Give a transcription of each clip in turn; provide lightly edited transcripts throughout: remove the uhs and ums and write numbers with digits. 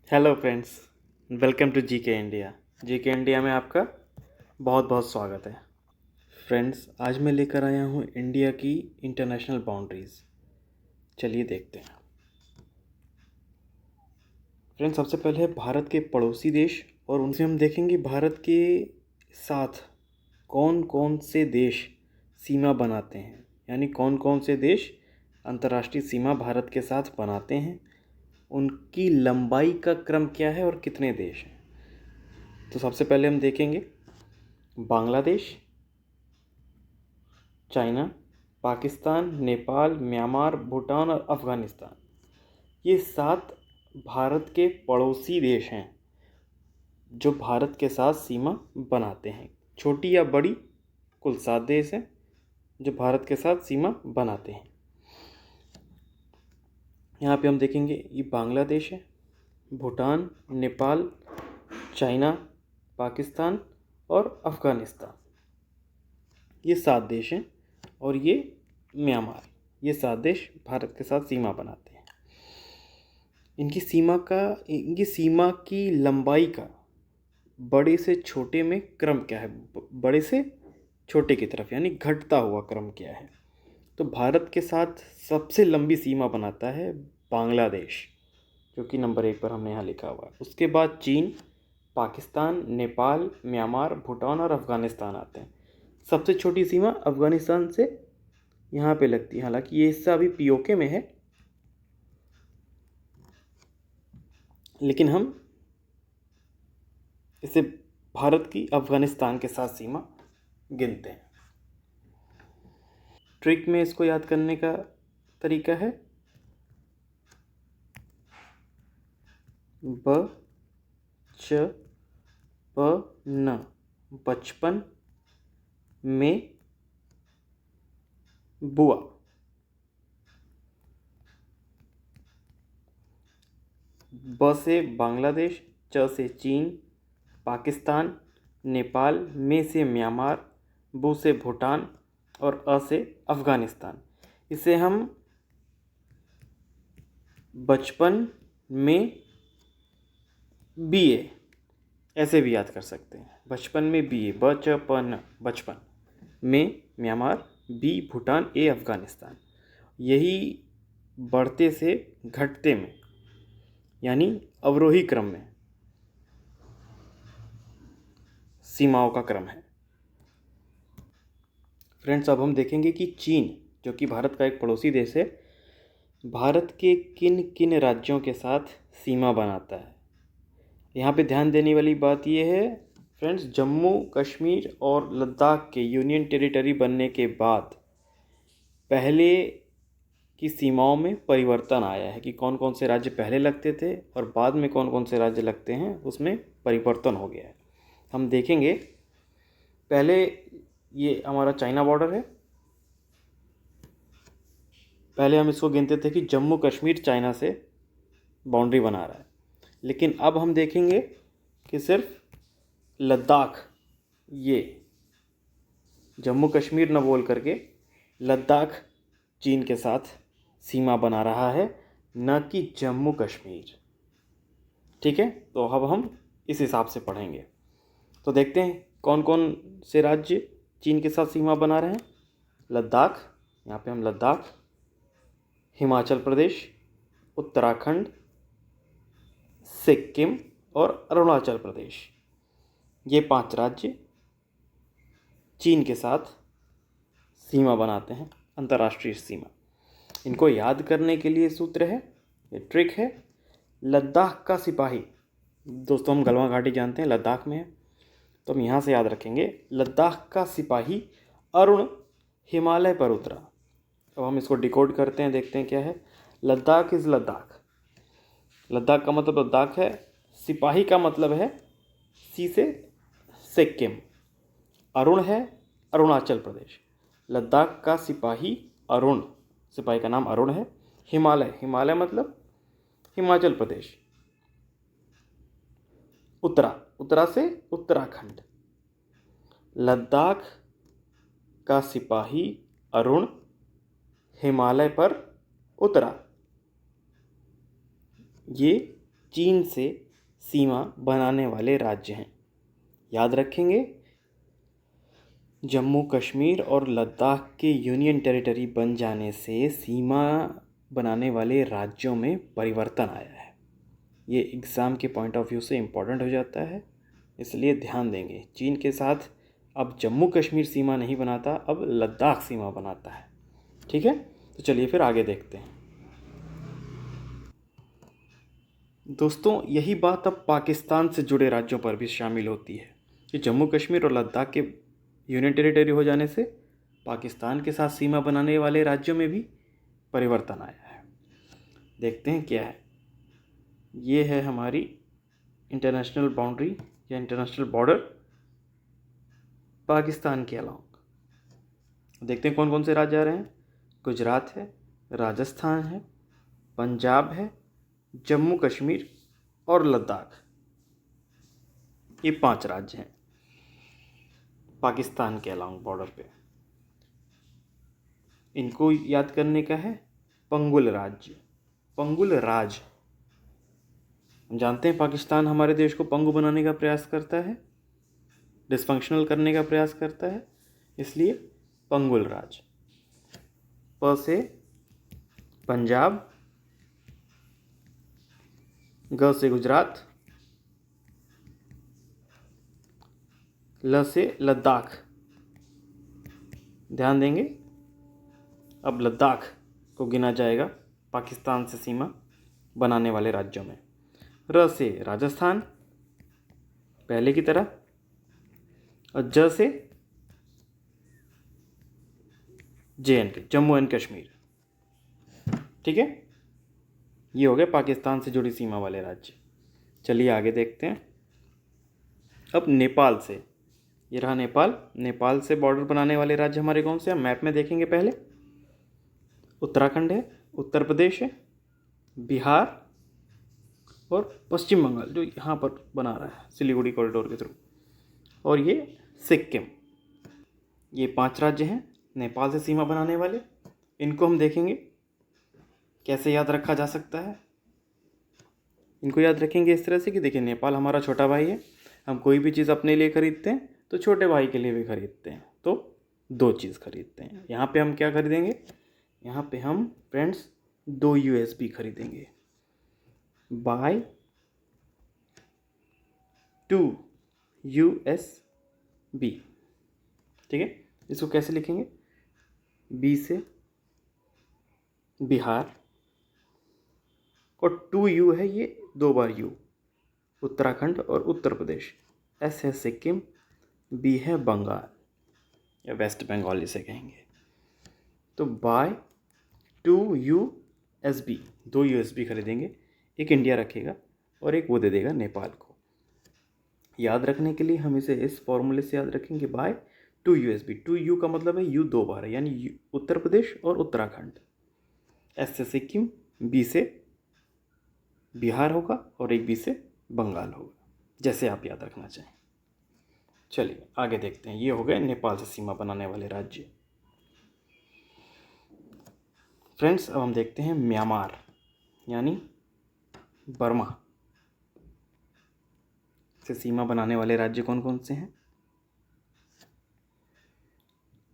Hello friends, welcome to GK India. GK India में आपका बहुत बहुत स्वागत है। फ्रेंड्स, आज मैं लेकर आया हूँ इंडिया की इंटरनेशनल बाउंड्रीज़। चलिए देखते हैं। फ्रेंड्स, सबसे पहले है भारत के पड़ोसी देश, और उनसे हम देखेंगे भारत के साथ कौन कौन से देश सीमा बनाते हैं, यानी कौन कौन से देश अंतर्राष्ट्रीय सीमा भारत के साथ बनाते हैं, उनकी लंबाई का क्रम क्या है और कितने देश हैं। तो सबसे पहले हम देखेंगे बांग्लादेश, चाइना, पाकिस्तान, नेपाल, म्यांमार, भूटान और अफ़गानिस्तान। ये 7 भारत के पड़ोसी देश हैं जो भारत के साथ सीमा बनाते हैं। छोटी या बड़ी, कुल 7 देश हैं जो भारत के साथ सीमा बनाते हैं। यहाँ पे हम देखेंगे ये बांग्लादेश है, भूटान, नेपाल, चाइना, पाकिस्तान और अफ़गानिस्तान। ये 7 देश हैं, और ये म्यांमार। ये 7 देश भारत के साथ सीमा बनाते हैं। इनकी सीमा की लंबाई का बड़े से छोटे में क्रम क्या है, बड़े से छोटे की तरफ, यानी घटता हुआ क्रम क्या है। तो भारत के साथ सबसे लंबी सीमा बनाता है बांग्लादेश, जो कि नंबर 1 पर हमने यहाँ लिखा हुआ है। उसके बाद चीन, पाकिस्तान, नेपाल, म्यांमार, भूटान और अफ़गानिस्तान आते हैं। सबसे छोटी सीमा अफ़गानिस्तान से यहाँ पे लगती है। हालांकि ये हिस्सा अभी पीओके में है, लेकिन हम इसे भारत की अफ़गानिस्तान के साथ सीमा गिनते हैं। ट्रिक में इसको याद करने का तरीका है बचपन, बचपन में बुआ। ब से बांग्लादेश, च से चीन, पाकिस्तान, नेपाल, में से म्यांमार, बू से भूटान और अ से अफ़गानिस्तान। इसे हम बचपन में बीए ऐसे भी याद कर सकते हैं। बचपन में बीए, बचपन, बचपन में म्यांमार, बी भूटान, ए अफ़गानिस्तान। यही बढ़ते से घटते में, यानी अवरोही क्रम में सीमाओं का क्रम है। फ्रेंड्स, अब हम देखेंगे कि चीन, जो कि भारत का एक पड़ोसी देश है, भारत के किन किन राज्यों के साथ सीमा बनाता है। यहाँ पे ध्यान देने वाली बात यह है फ्रेंड्स, जम्मू कश्मीर और लद्दाख के यूनियन टेरिटरी बनने के बाद पहले की सीमाओं में परिवर्तन आया है कि कौन कौन से राज्य पहले लगते थे और बाद में कौन कौन से राज्य लगते हैं, उसमें परिवर्तन हो गया है। हम देखेंगे, पहले ये हमारा चाइना बॉर्डर है। पहले हम इसको गिनते थे कि जम्मू कश्मीर चाइना से बाउंड्री बना रहा है, लेकिन अब हम देखेंगे कि सिर्फ लद्दाख, ये जम्मू कश्मीर न बोल करके लद्दाख चीन के साथ सीमा बना रहा है, न कि जम्मू कश्मीर। ठीक है, तो अब हम इस हिसाब से पढ़ेंगे। तो देखते हैं कौन कौन से राज्य चीन के साथ सीमा बना रहे हैं। लद्दाख, यहाँ पे हम लद्दाख, हिमाचल प्रदेश, उत्तराखंड, सिक्किम और अरुणाचल प्रदेश, ये 5 राज्य चीन के साथ सीमा बनाते हैं, अंतर्राष्ट्रीय सीमा। इनको याद करने के लिए सूत्र है, ये ट्रिक है। लद्दाख का सिपाही, दोस्तों हम गलवान घाटी जानते हैं लद्दाख में है, तो हम यहाँ से याद रखेंगे, लद्दाख का सिपाही अरुण हिमालय पर उतरा। अब हम इसको डिकोड करते हैं, देखते हैं क्या है। लद्दाख इज़ लद्दाख, लद्दाख का मतलब लद्दाख है, सिपाही का मतलब है सी से सिक्किम, अरुण है अरुणाचल प्रदेश। लद्दाख का सिपाही अरुण, सिपाही का नाम अरुण है। हिमालय, हिमालय मतलब हिमाचल प्रदेश। उत्तरा, उत्तरा से उत्तराखंड। लद्दाख का सिपाही अरुण हिमालय पर उतरा, ये चीन से सीमा बनाने वाले राज्य हैं। याद रखेंगे, जम्मू कश्मीर और लद्दाख के यूनियन टेरिटरी बन जाने से सीमा बनाने वाले राज्यों में परिवर्तन आया है। ये एग्ज़ाम के पॉइंट ऑफ व्यू से इम्पोर्टेंट हो जाता है, इसलिए ध्यान देंगे। चीन के साथ अब जम्मू कश्मीर सीमा नहीं बनाता, अब लद्दाख सीमा बनाता है। ठीक है, तो चलिए फिर आगे देखते हैं। दोस्तों, यही बात अब पाकिस्तान से जुड़े राज्यों पर भी शामिल होती है कि जम्मू कश्मीर और लद्दाख के यूनियन टेरिटरी हो जाने से पाकिस्तान के साथ सीमा बनाने वाले राज्यों में भी परिवर्तन आया है। देखते हैं क्या है। ये है हमारी इंटरनेशनल बाउंड्री या इंटरनेशनल बॉर्डर पाकिस्तान के अलाउंग। देखते हैं कौन कौन से राज्य आ रहे हैं। गुजरात है, राजस्थान है, पंजाब है, जम्मू कश्मीर और लद्दाख। ये 5 राज्य हैं पाकिस्तान के अलाउंग बॉर्डर पे। इनको याद करने का है पंगुल राज्य, पंगुल राज। हम जानते हैं पाकिस्तान हमारे देश को पंगु बनाने का प्रयास करता है, डिसफंक्शनल करने का प्रयास करता है, इसलिए पंगुल राज। प से पंजाब, ग से गुजरात, ल से लद्दाख। ध्यान देंगे, अब लद्दाख को गिना जाएगा पाकिस्तान से सीमा बनाने वाले राज्यों में। र से राजस्थान पहले की तरह, और ज से JNK, जम्मू एंड कश्मीर। ठीक है, ये हो गए पाकिस्तान से जुड़ी सीमा वाले राज्य। चलिए आगे देखते हैं। अब नेपाल से, ये रहा नेपाल। नेपाल से बॉर्डर बनाने वाले राज्य हमारे कौन से हैं, मैप में देखेंगे पहले। उत्तराखंड है, उत्तर प्रदेश है, बिहार और पश्चिम बंगाल जो यहाँ पर बना रहा है सिलीगुड़ी कॉरिडोर के थ्रू, और ये सिक्किम। ये 5 राज्य हैं नेपाल से सीमा बनाने वाले। इनको हम देखेंगे कैसे याद रखा जा सकता है। इनको याद रखेंगे इस तरह से कि देखिए, नेपाल हमारा छोटा भाई है। हम कोई भी चीज़ अपने लिए खरीदते हैं तो छोटे भाई के लिए भी खरीदते हैं, तो 2 चीज़ खरीदते हैं। यहाँ पे हम क्या खरीदेंगे, यहाँ पे हम फ्रेंड्स 2 USB खरीदेंगे। Buy 2 USB। ठीक है, इसको कैसे लिखेंगे, B से बिहार, और 2U है, ये 2 बार U, उत्तराखंड और उत्तर प्रदेश। S है सिक्किम, B है बंगाल या वेस्ट बंगाल जिसे कहेंगे। तो बाय 2 USB, 2 USB खरीदेंगे। एक इंडिया रखेगा और एक वो दे देगा नेपाल को। याद रखने के लिए हम इसे इस फॉर्मूले से याद रखेंगे, बाय 2 USB। 2U का मतलब है U 2 बार है, यानी उत्तर प्रदेश और उत्तराखंड। S से सिक्किम, B से बिहार होगा और एक B से बंगाल होगा, जैसे आप याद रखना चाहें। चलिए आगे देखते हैं। ये हो गए नेपाल से सीमा बनाने वाले राज्य। फ्रेंड्स, अब हम देखते हैं म्यांमार यानी बर्मा से सीमा बनाने वाले राज्य कौन कौन से हैं।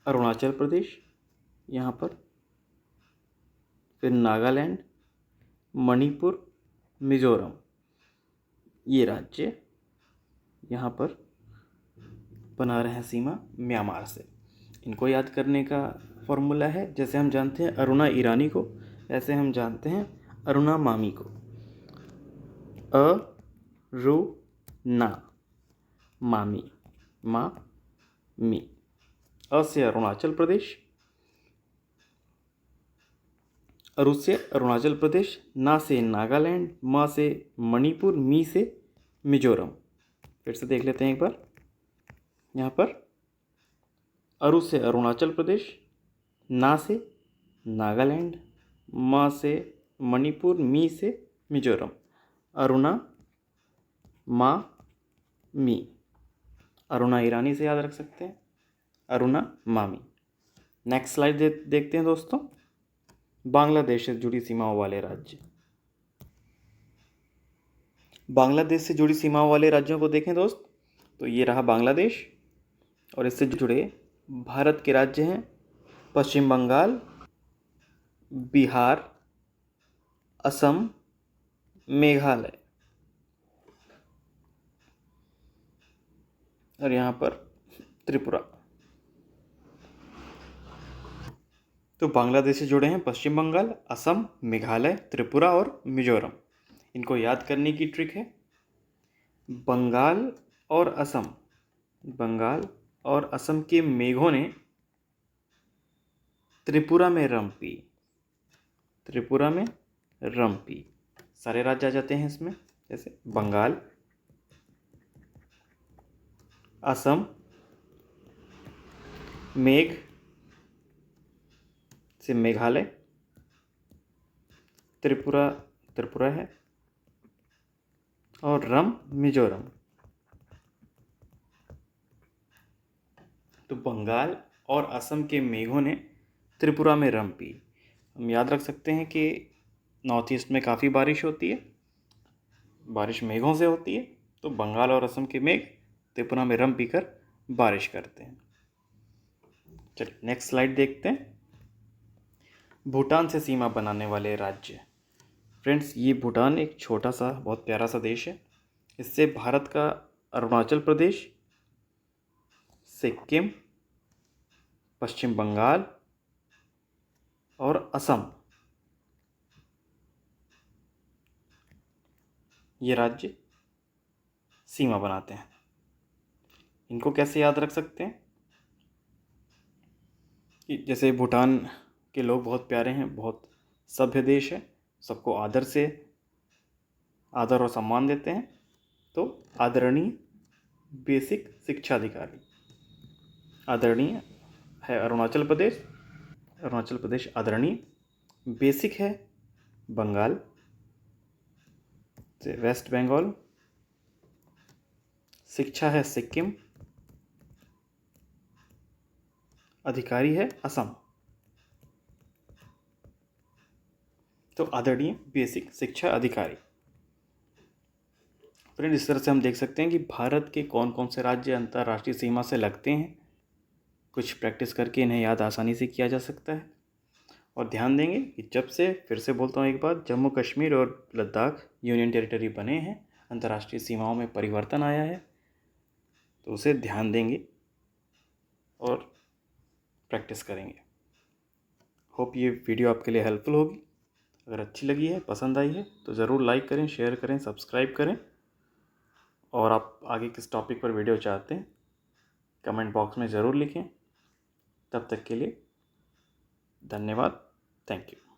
अरुणाचल प्रदेश यहाँ पर, फिर नागालैंड, मणिपुर, मिजोरम। ये राज्य यहाँ पर बना रहे हैं सीमा म्यांमार से। इनको याद करने का फॉर्मूला है, जैसे हम जानते हैं अरुणा ईरानी को, ऐसे हम जानते हैं अरुणा मामी को। अरुणा मामी, मा मी। अ से अरुणाचल प्रदेश, अरु से अरुणाचल प्रदेश, ना से नागालैंड, म से मणिपुर, मी से मिजोरम। फिर से देख लेते हैं एक बार। यहाँ पर अरु से अरुणाचल प्रदेश, ना से नागालैंड, म से मणिपुर, मी से मिजोरम। अरुणा मा मी। अरुणा ईरानी से याद रख सकते हैं, अरुणा मामी। नेक्स्ट स्लाइड देखते हैं दोस्तों। बांग्लादेश से जुड़ी सीमाओं वाले राज्य। बांग्लादेश से जुड़ी सीमाओं वाले राज्यों को देखें दोस्त, तो ये रहा बांग्लादेश, और इससे जुड़े भारत के राज्य हैं पश्चिम बंगाल, बिहार, असम, मेघालय, और यहाँ पर त्रिपुरा। तो बांग्लादेश से जुड़े हैं पश्चिम बंगाल, असम, मेघालय, त्रिपुरा और मिजोरम। इनको याद करने की ट्रिक है, बंगाल और असम के मेघों ने त्रिपुरा में रम पी। सारे राज्य आ जाते हैं इसमें, जैसे बंगाल, असम, मेघ से मेघालय, त्रिपुरा है, और रम मिजोरम। तो बंगाल और असम के मेघों ने त्रिपुरा में रम पी। हम याद रख सकते हैं कि नॉर्थ ईस्ट में काफ़ी बारिश होती है, बारिश मेघों से होती है, तो बंगाल और असम के मेघ त्रिपुरा में रम पीकर बारिश करते हैं। चलिए नेक्स्ट स्लाइड देखते हैं। भूटान से सीमा बनाने वाले राज्य। फ्रेंड्स, ये भूटान एक छोटा सा बहुत प्यारा सा देश है। इससे भारत का अरुणाचल प्रदेश, सिक्किम, पश्चिम बंगाल और असम, ये राज्य सीमा बनाते हैं। इनको कैसे याद रख सकते हैं कि जैसे भूटान के लोग बहुत प्यारे हैं, बहुत सभ्य देश है, सबको आदर और सम्मान देते हैं। तो आदरणीय बेसिक शिक्षा अधिकारी, आदरणीय है अरुणाचल प्रदेश आदरणीय, बेसिक है बंगाल से वेस्ट बंगाल, शिक्षा है सिक्किम, अधिकारी है असम। तो आदरणीय बेसिक शिक्षा अधिकारी। फ्रेंड, इस तरह से हम देख सकते हैं कि भारत के कौन कौन से राज्य अंतर्राष्ट्रीय सीमा से लगते हैं। कुछ प्रैक्टिस करके इन्हें याद आसानी से किया जा सकता है। और ध्यान देंगे कि जब से, फिर से बोलता हूँ एक बात, जम्मू कश्मीर और लद्दाख यूनियन टेरिटरी बने हैं, अंतर्राष्ट्रीय सीमाओं में परिवर्तन आया है, तो उसे ध्यान देंगे और प्रैक्टिस करेंगे। होप ये वीडियो आपके लिए हेल्पफुल होगी। अगर अच्छी लगी है, पसंद आई है, तो ज़रूर लाइक करें, शेयर करें, सब्सक्राइब करें। और आप आगे किस टॉपिक पर वीडियो चाहते हैं, कमेंट बॉक्स में ज़रूर लिखें। तब तक के लिए धन्यवाद। Thank you.